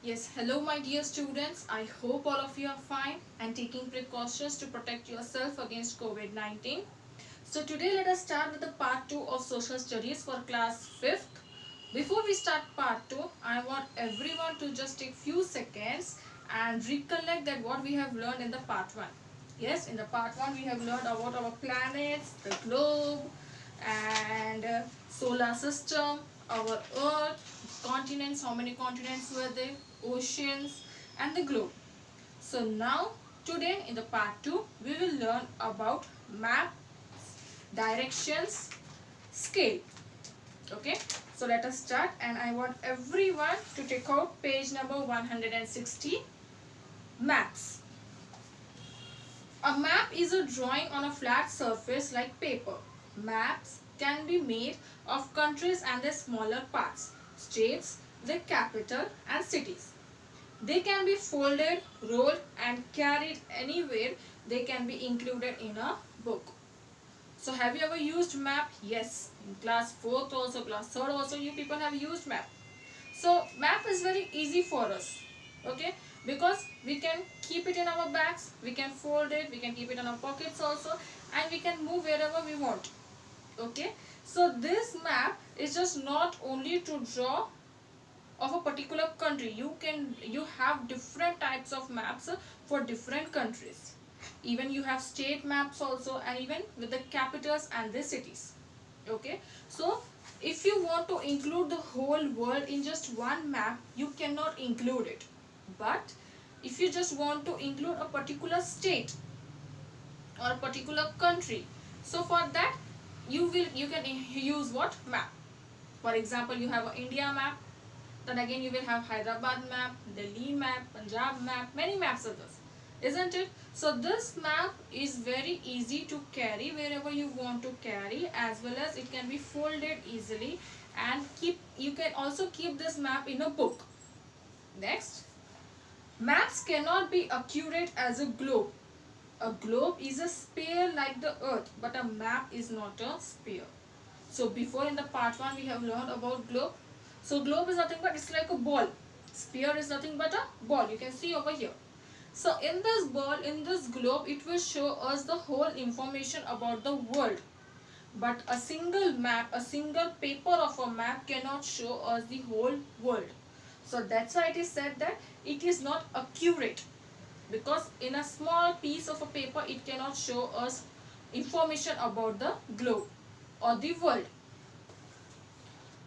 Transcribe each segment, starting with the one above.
Yes, hello my dear students. I hope all of you are fine and taking precautions to protect yourself against COVID-19. So today let us start with the part 2 of social studies for class 5th. Before we start part 2, I want everyone to just take few seconds and recollect that what we have learned in the part 1. Yes, in the part 1 we have learned about our planets, the globe and solar system, our earth, continents, how many continents were there, oceans and the globe. So now today in the part 2 we will learn about map, directions, scale. Okay, so let us start and I want everyone to take out page number 160, maps. A map is a drawing on a flat surface like paper. Maps can be made of countries and their smaller parts, states, their capital and cities. They can be folded, rolled and carried anywhere. They can be included in a book. So have you ever used map? Yes. In class 4th also, class 3rd also you people have used map. So map is very easy for us. Okay. Because we can keep it in our bags. We can fold it. We can keep it in our pockets also. And we can move wherever we want. Okay. So this map is just not only to draw of a particular country. You have different types of maps for different countries. Even you have state maps also, and even with the capitals and the cities. Okay, so if you want to include the whole world in just one map, you cannot include it. But if you just want to include a particular state or a particular country, so for that you can use what map. For example, you have an India map, then again you will have Hyderabad map, Delhi map, Punjab map, many maps of this, isn't it? So this map is very easy to carry wherever you want to carry, as well as it can be folded easily, and you can also keep this map in a book. Next, maps cannot be accurate as a globe. A globe is a sphere like the earth, but a map is not a sphere. So before in the part 1 we have learned about globe. So globe is nothing but it's like a ball. Sphere is nothing but a ball. You can see over here. So in this ball, in this globe, it will show us the whole information about the world. But a single map, a single paper of a map cannot show us the whole world. So that's why it is said that it is not accurate. Because in a small piece of a paper, it cannot show us information about the globe or the world.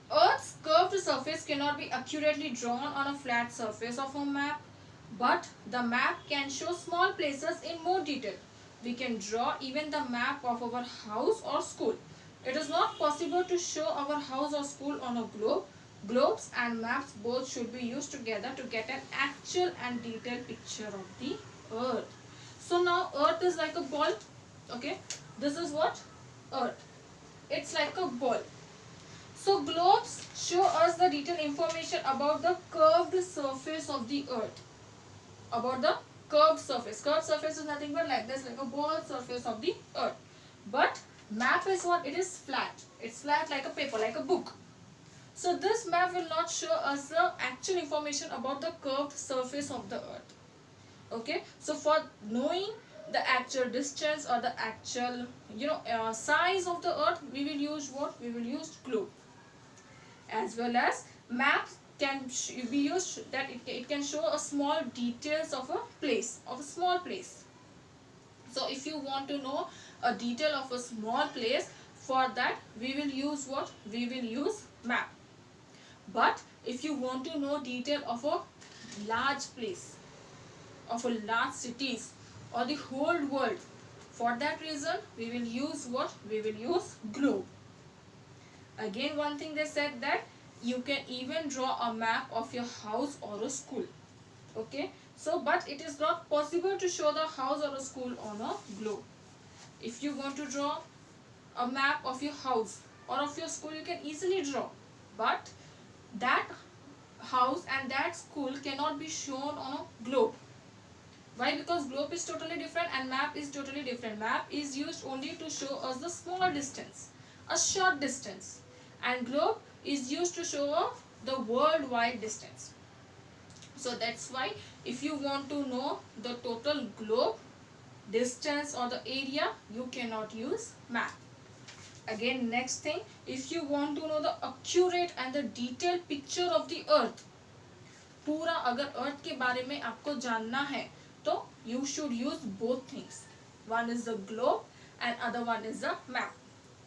Earth's curved surface cannot be accurately drawn on a flat surface of a map, but the map can show small places in more detail. We can draw even the map of our house or school. It is not possible to show our house or school on a globe. Globes and maps both should be used together to get an actual and detailed picture of the earth. So now earth is like a ball. Okay, this is what? Earth. It's like a ball. So globes show us the detailed information about the curved surface of the earth. About the curved surface. Curved surface is nothing but like this, like a ball surface of the earth. But map is what? It is flat. It's flat like a paper, like a book. So this map will not show us the actual information about the curved surface of the earth. Okay. So for knowing the actual distance or the actual size of the earth, we will use what? We will use globe. As well as maps can be used that it can show a small details of a place, of a small place. So if you want to know a detail of a small place, for that we will use what? We will use map. But if you want to know detail of a large place, of a large cities or the whole world, for that reason we will use what? We will use globe. Again, one thing they said that you can even draw a map of your house or a school. Okay. So, but it is not possible to show the house or a school on a globe. If you want to draw a map of your house or of your school, you can easily draw. But that house and that school cannot be shown on a globe. Why? Because globe is totally different and map is totally different. Map is used only to show us the small distance, a short distance. And globe is used to show the worldwide distance. So that's why if you want to know the total globe distance or the area, you cannot use map. Again, next thing, if you want to know the accurate and the detailed picture of the earth, पूरा अगर अर्थ के बारे में आपको जानना है तो you should use both things, one is the globe and other one is the map.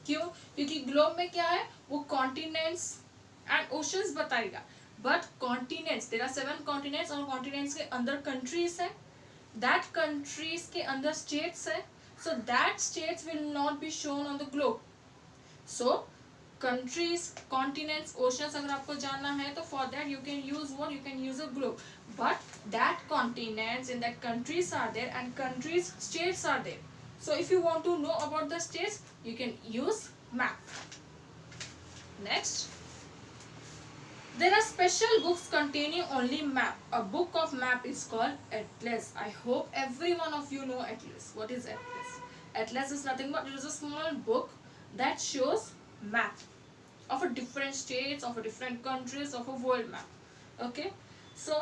क्यों? क्योंकि ग्लोब में क्या है, वो कॉन्टिनेंट्स एंड ओशंस बताएगा, but continents, there are 7 continents और कॉन्टिनेंट्स के अंदर कंट्रीज है, दैट कंट्रीज के अंदर स्टेट्स है, so that states will not be shown on the globe. So countries, continents, oceans अगर आपको जानना है तो for that you can use what, you can use a globe, but that continents in that countries are there and countries states are there. So if you want to know about the states, you can use map. Next, there are special books containing only map. A book of map is called atlas. I hope every one of you know atlas. What is atlas? Atlas is nothing but it is a small book that shows map of a different states, of a different countries, of a world map. Okay, so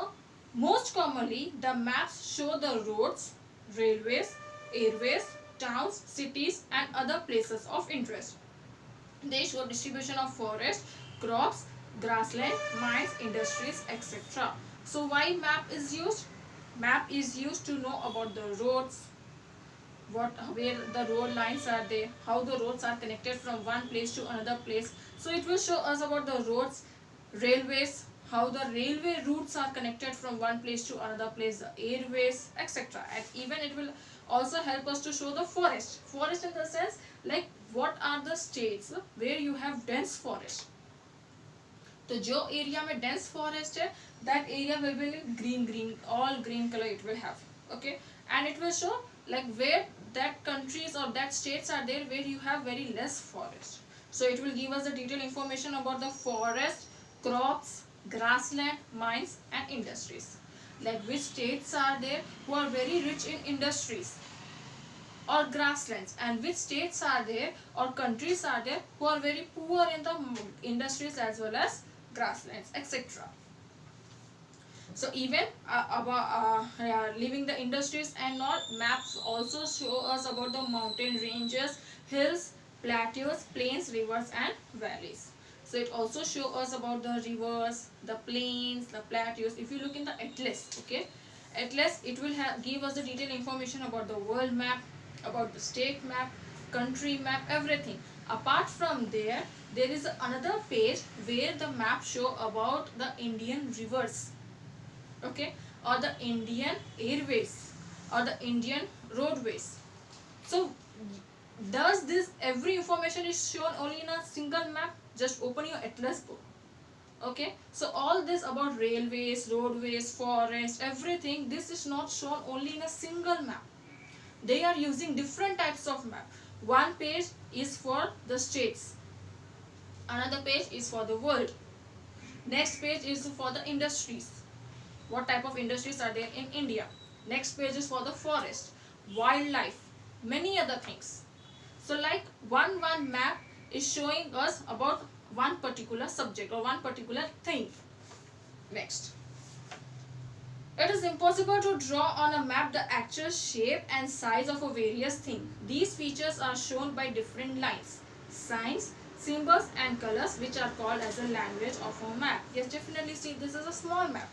most commonly the maps show the roads, railways, airways, towns, cities and other places of interest. They show distribution of forest, crops, grassland, mines, industries, etc. So why map is used? Map is used to know about the roads, where the road lines are there, how the roads are connected from one place to another place. So it will show us about the roads, railways, how the railway routes are connected from one place to another place, the airways, etc. And even it will also help us to show the forest. Forest in the sense like what are the states where you have dense forest. तो जो area में dense forest है, that area will be green, all green color it will have. Okay, and it will show like where that countries or that states are there where you have very less forest. So it will give us the detailed information about the forest, crops, grassland, mines and industries. Like which states are there who are very rich in industries or grasslands, and which states are there or countries are there who are very poor in the industries as well as grasslands, etc. So even leaving the industries and all, maps also show us about the mountain ranges, hills, plateaus, plains, rivers and valleys. So it also shows us about the rivers, the plains, the plateaus. If you look in the atlas, okay, atlas, it will give us the detailed information about the world map, about the state map, country map, everything. Apart from there, there is another page where the map show about the Indian rivers, okay, or the Indian airways or the Indian roadways. So does this every information is shown only in a single map? Just open your atlas book. Okay, so all this about railways, roadways, forest, everything, this is not shown only in a single map. They are using different types of map. One page is for the states, another page is for the world, next page is for the industries, what type of industries are there in India, next page is for the forest, wildlife, many other things. So like one map is showing us about one particular subject or one particular thing. Next, it is impossible to draw on a map the actual shape and size of a various thing. These features are shown by different lines, signs, symbols and colors, which are called as a language of a map. Yes, definitely see, this is a small map.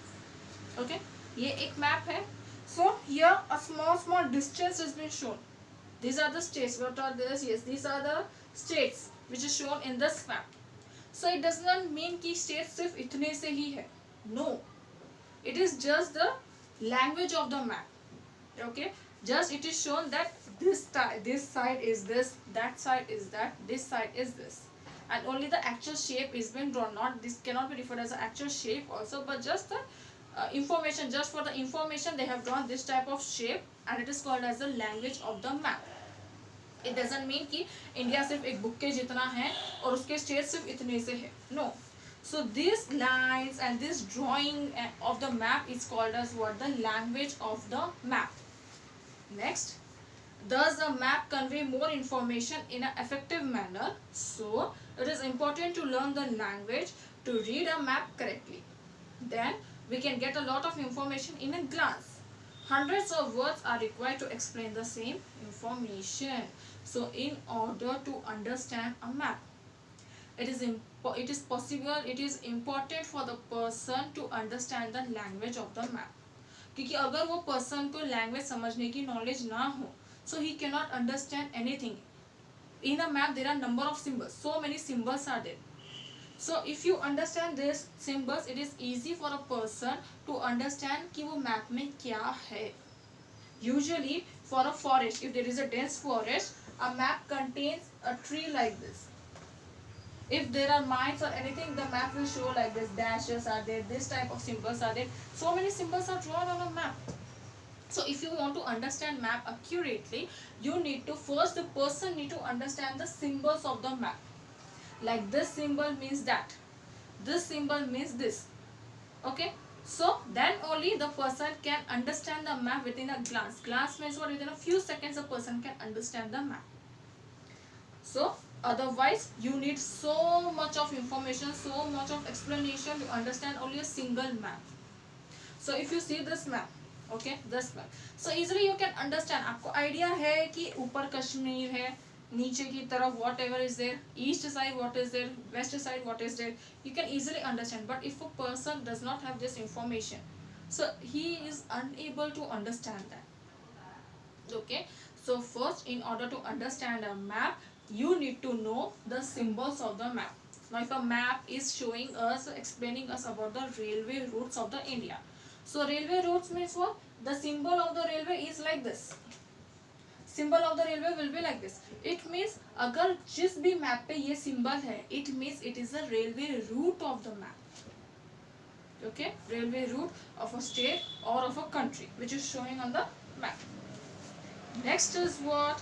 Okay, ये एक map है. So here a small distance has been shown. These are the states. What are this? Yes, these are the states which is shown in this map. So it does not mean कि states सिर्फ इतने से ही है. No, it is just the language of the map. Okay, just it is shown that this side is this, that side is that, this side is this, and only the actual shape is been drawn. Not this cannot be referred as an actual shape also, but just the information, just for the information they have drawn this type of shape, and it is called as the language of the map. It doesn't mean कि India सिर्फ एक book के जितना है और उसके state सिर्फ इतने से है. No. So these lines and this drawing of the map is called as what? The language of the map. Next, does the map convey more information in an effective manner? So it is important to learn the language to read a map correctly. Then We can get a lot of information in a glance. Hundreds of words are required to explain the same information. So in order to understand a map, it is possible, it is important for the person to understand the language of the map. क्योंकि अगर वो person को language समझने की knowledge ना हो, so he cannot understand anything. In a map there are number of symbols, so many symbols are there. So if you understand these symbols, it is easy for a person to understand कि वो map में क्या है. Usually for a forest, if there is a dense forest, a map contains a tree like this. If there are mines or anything, the map will show like this. Dashes are there, this type of symbols are there. So many symbols are drawn on a map. So if you want to understand map accurately, you need to first, the person need to understand the symbols of the map. Like this symbol means that, this symbol means this. Okay, so then only the person can understand the map within a glance. Glance means what? Within a few seconds a person can understand the map. So otherwise you need so much of information, so much of explanation to understand only a single map. So if you see this map, okay, this map, so easily you can understand. आपको idea है कि ऊपर कश्मीर है, नीचे की तरफ whatever is there, east side what is there, west side what is there, you can easily understand. But if a person does not have this information, so he is unable to understand that. Okay, so first, in order to understand a map, you need to know the symbols of the map. Now if a map is showing us, explaining us about the railway routes of the India, so railway routes means what? The symbol of the railway is like this. Symbol of the railway will be like this. It means अगर जिस भी map पे ये symbol है, it means it is a railway route of the map. Okay, railway route of a state or of a country which is showing on the map. Next is what?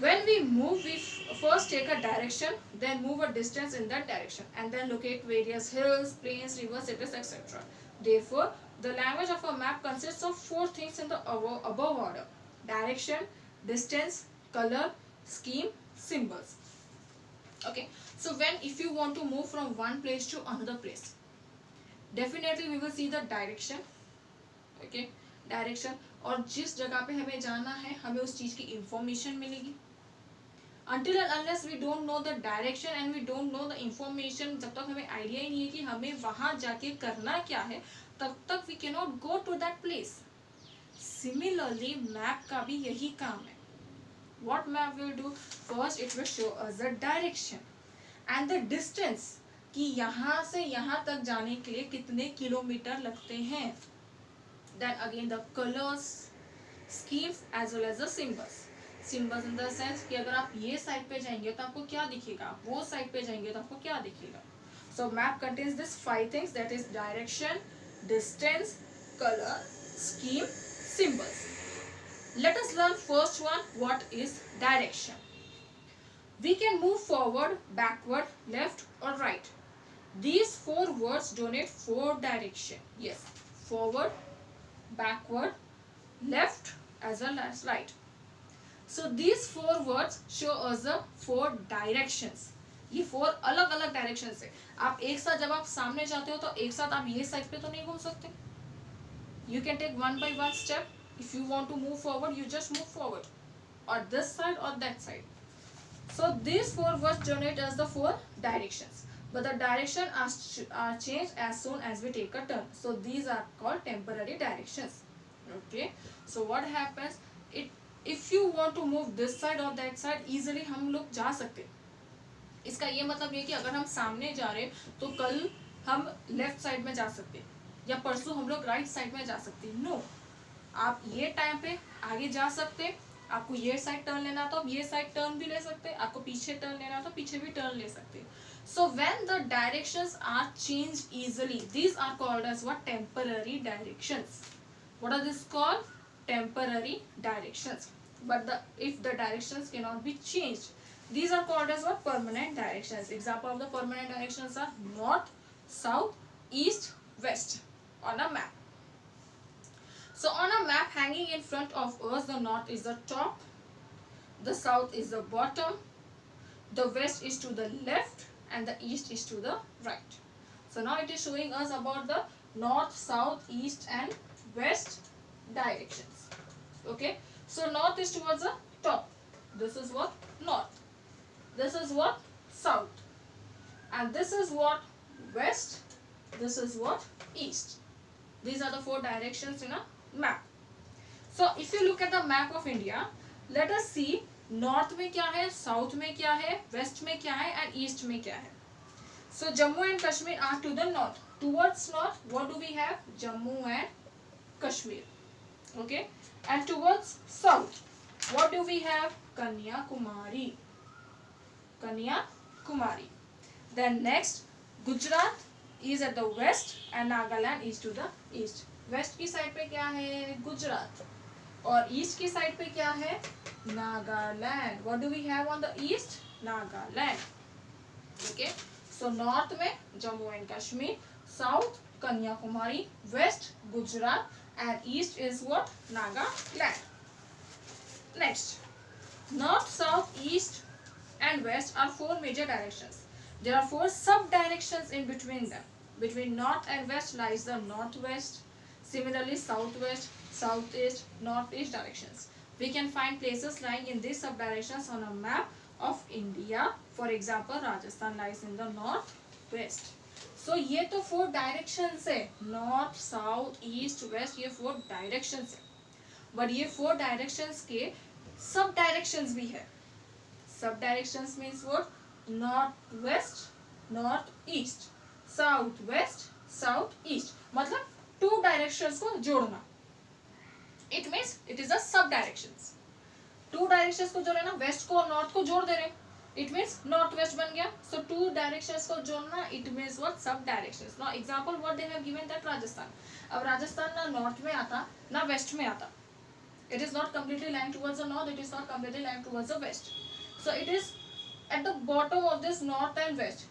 When we move, we first take a direction, then move a distance in that direction, and then locate various hills, plains, rivers, cities, etc. Therefore, the language of a map consists of 4 things in the above order: direction, distance, color, scheme, symbols. Okay, so if you want to move from one place to another place, definitely we will see the direction. Okay, direction, और जिस जगह पे हमें जाना है हमें उस चीज़ की इंफॉर्मेशन मिलेगी. Until and unless we don't know the direction and we don't know the information, जब तक हमें आइडिया ही नहीं है कि हमें वहाँ जाके करना क्या है, तब तक we cannot go to that place. Similarly, map का भी यही काम है. What map will do? First, it will show us the direction and the distance, कि यहाँ से यहाँ तक जाने के लिए कितने किलोमीटर लगते हैं. Then again the colors, schemes as well as the symbols. Symbols in the sense कि अगर आप ये साइड पे जाएंगे तो आपको क्या दिखेगा, वो साइड पे जाएंगे तो आपको क्या दिखेगा. So map contains this 5 things, that is direction, distance, color, scheme, symbols. Let us learn first one. What is direction? We can move forward, backward, left or right. These 4 words denote 4 direction. Yes, forward, backward, left as well as right. So these 4 words show us the 4 directions. ये 4 अलग अलग directions है. आप एक साथ जब आप सामने जाते हो तो एक साथ आप ये साइड पे तो नहीं घूम सकते. You can take one by one step. If you want to move forward, you just move forward, or this side or that side. So these 4 words denote as the 4 directions. But the direction are changed as soon as we take a turn. So these are called temporary directions. Okay. So what happens? If you want to move this side or that side, easily हम लोग जा सकते. इसका ये मतलब ये कि अगर हम सामने जा रहे तो कल हम लेफ्ट साइड में जा सकते या परसों हम लोग राइट साइड में जा सकते. नो, आप ये टाइम पे आगे जा सकते. आपको ये साइड टर्न लेना तो आप ये साइड टर्न भी ले सकते. आपको पीछे टर्न लेना तो पीछे भी टर्न ले सकते. So when the directions are changed easily, these are called as what? Temporary directions. What are these called? Temporary directions. But if the directions cannot be changed, these are called as what? Permanent directions. Example of the permanent directions are north, south, east, west on a map. So on a map hanging in front of us, the north is the top, the south is the bottom, the west is to the left, and the east is to the right. So now it is showing us about the north, south, east and west directions. Okay, so north is towards the top. This is what north. This is what south. And this is what west. This is what east. These are the four directions in a map. So if you look at the map of India, let us see north में क्या है, south में क्या है, west में क्या है and east में क्या है. So Jammu and Kashmir are to the north. Towards north, what do we have? Jammu and Kashmir. Okay. And towards south, what do we have? Kanyakumari. Kanyakumari. Then next, Gujarat is at the west and Nagaland is to the east. West की side पे क्या है? Gujarat. और east की side पे क्या है? Nagaland. What do we have on the east? Nagaland. Okay. So north में Jammu and Kashmir, south Kanyakumari, west Gujarat and east is what? Nagaland. Next, north, south, east and west are four major directions. There are four sub-directions in between them. Between north and west lies the northwest. Similarly, southwest, southeast, northeast directions. We can find places lying in these sub-directions on a map of India. For example, Rajasthan lies in the northwest. So ये तो four directions है, north, south, east, west, ये four directions है. But ये four directions के sub directions भी है. Sub directions means what? Northwest, northeast, southwest, southeast. मतलब two directions को जोड़ना. It means it is a sub directions. Two directions को जोड़ना, west को और north को जोड़ दे रहे. It means northwest बन गया. So two directions को जोड़ना, it means what? Sub directions. Now example what they have given that Rajasthan. अब राजस्थान ना north में आता, ना west में आता. It is not completely lying towards the north. It is not completely lying towards the west. So it is at the bottom of this north and west,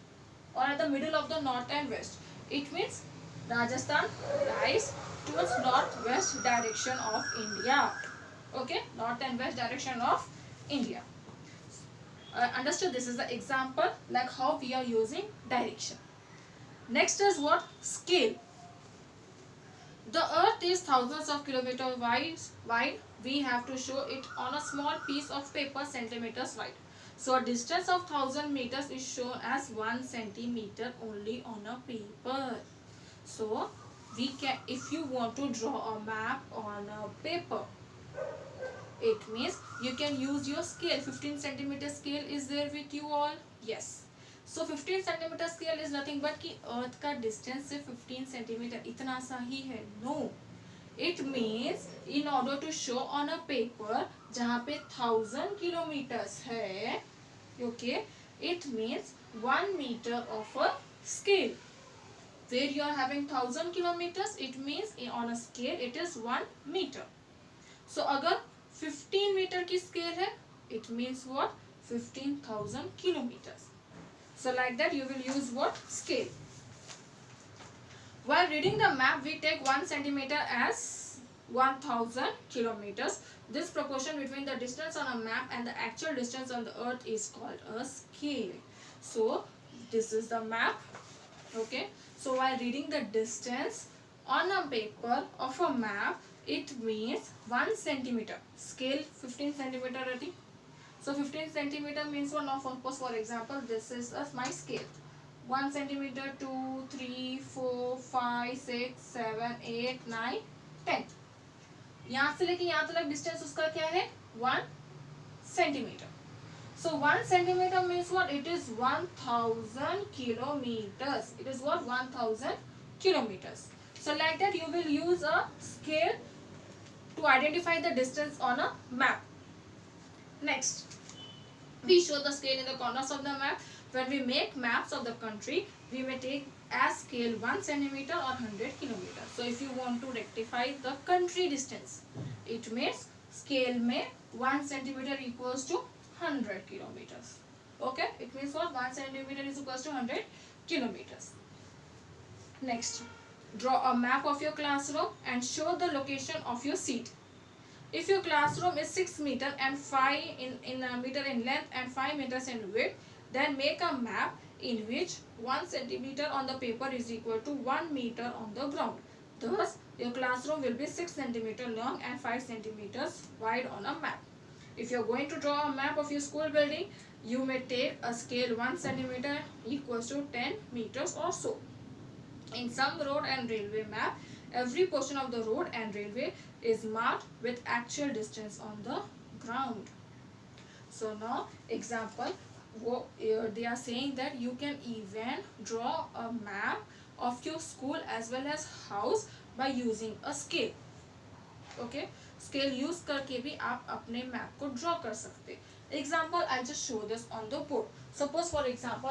or at the middle of the north and west. It means Rajasthan lies towards northwest direction of India. Okay, north and west direction of India. Understood? This is the example like how we are using direction. Next is what? Scale. The earth is thousands of kilometers wide. We have to show it on a small piece of paper centimeters wide. So a distance of 1000 meters is shown as 1 centimeter only on a paper. So we can, if you want to draw a map on a paper, it means you can use your scale. 15 centimeter scale is there with you all? Yes. So 15 centimeter scale is nothing but कि earth का distance से 15 centimeter इतना सा ही है. No. It means in order to show on a paper जहाँ पे 1000 kilometers है, okay, it means 1 meter of a scale. Where you are having 1000 kilometers, it means on a scale it is 1 meter. So अगर 15 meter की scale है, it means what? 15,000 kilometers. So like that you will use what? Scale. While reading the map, we take 1 centimeter as 1000 kilometers. This proportion between the distance on a map and the actual distance on the earth is called a scale. So this is the map. Okay. So while reading the distance on a paper of a map, it means 1 centimeter. Scale 15 centimeter रहती. So 15 centimeter means what? Now suppose for example this is my scale. 1 centimeter, 2, 3, 4, 5, 6, 7, 8, 9, 10. यहाँ से लेके यहाँ तक distance उसका क्या है? 1 centimeter. So 1 centimeter means what? It is 1000 kilometers. It is what? 1000 kilometers. So like that you will use a scale to identify the distance on a map. Next, we show the scale in the corners of the map. When we make maps of the country, we may take as scale 1 centimeter or 100 kilometers. So if you want to rectify the country distance, it means scale में 1 centimeter equals to 100 kilometers. Okay, it means what? 1 centimeter is equals to 100 kilometers. Next, draw a map of your classroom and show the location of your seat. If your classroom is 6 meter and 5 in meter in length and 5 meters in width, then make a map in which 1 centimeter on the paper is equal to 1 meter on the ground. Thus, your classroom will be 6 centimeter long and 5 centimeters wide on a map. If you are going to draw a map of your school building, you may take a scale 1 centimeter equals to 10 meters or so. In some road and railway map, every portion of the road and railway is marked with actual distance on the ground. So now example, they are saying that you can even draw a map of your school as well as house by using a scale. Okay, scale use करके भी आप अपने map को draw कर सकते. Example, I just show this on the board. Suppose for example,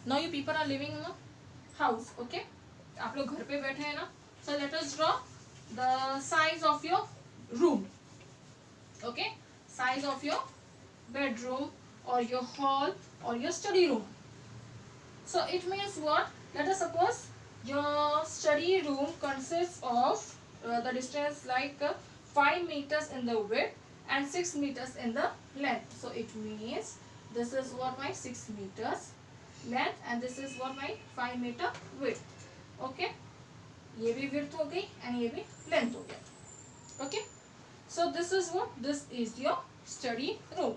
now you people are living in a house. Okay, आप लोग घर पे बैठे हैं ना. So let us draw the size of your room. Okay, size of your bedroom or your hall or your study room. So it means what? Let us suppose your study room consists of the distance like 5 meters in the width and 6 meters in the length. So it means this is what my 6 meters length and this is what my 5 meter width. Okay, ये भी width हो गई and ये भी length हो गया. Okay, so this is what? This is your study room.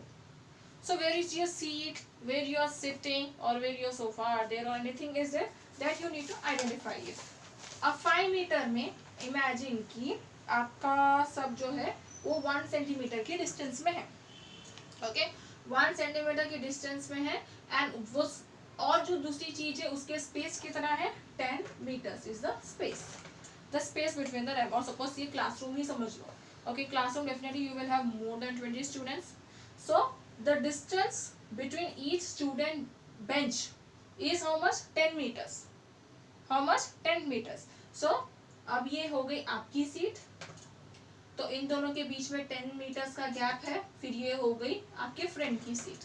So where is your seat, where you are sitting or where your sofa are there or anything is there, that you need to identify it. अब 5 metre में imagine कि आपका सब जो है वो 1 centimetre की distance में है. ओके, 1 सेंटीमीटर की डिस्टेंस में है एंड वो और जो दूसरी चीज है उसके स्पेस कितना है 10 meters is the space between the ram. और सपोज ये क्लासरूम ही समझ लो. Okay, classroom definitely you will have more than 20 students. So the distance between each student bench is how much? 10 meters. How much? 10 meters. So अब ये हो गई आपकी सीट, तो इन दोनों के बीच में 10 मीटर्स का गैप है. फिर ये हो गई आपके फ्रेंड की सीट.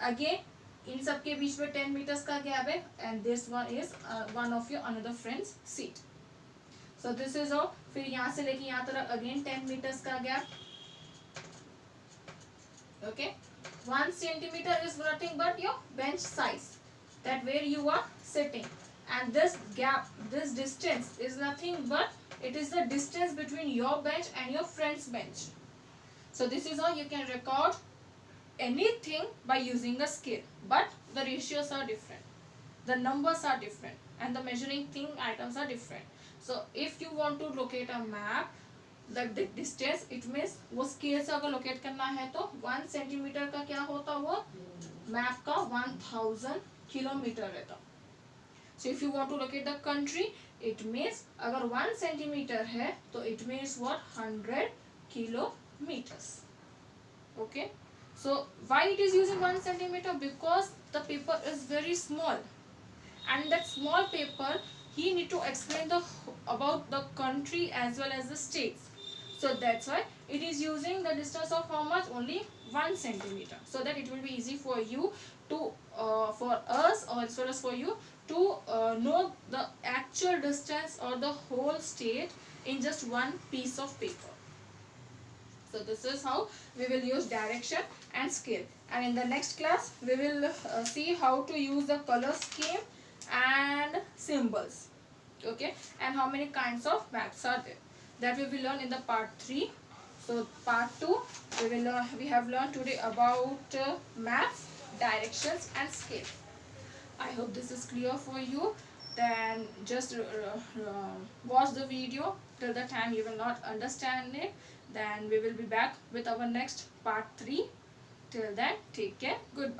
अगेन इन सब के बीच में 10 मीटर्स का गैप है and this one is one of your another friends seat. So this is all. फिर यहाँ से लेके यहाँ तक अगेन 10 मीटर्स का gap. Okay, 1 centimeter is nothing but your bench size, that where you are sitting, and this gap, this distance is nothing but it is the distance between your bench and your friend's bench. So this is how you can record anything by using a scale, but the ratios are different, the numbers are different, and the measuring thing items are different. So if you want to locate a map, the distance, it means वो scale से अगर locate करना है तो 1 centimetre का क्या होता वो मैप का 1000 किलोमीटर रहता. So if you want to locate the country, it means अगर 1 सेंटीमीटर है तो it means what 100 kilometers. Okay, so why it is using 1 centimeter? Because the paper is very small, and that small paper he need to explain about the country as well as the states. So that's why it is using the distance of how much? Only 1 centimeter, so that it will be easy for you to for us or as well as for you to know the actual distance or the whole state in just one piece of paper. So this is how we will use direction and scale, and in the next class we will see how to use the color scheme and symbols. Okay, and how many kinds of maps are there, that we will learn in the part 3. So part 2 we have learned today about maps, directions and scale. I hope this is clear for you. Then just watch the video till the time you will not understand it. Then we will be back with our next part 3. Till then, take care. Goodbye.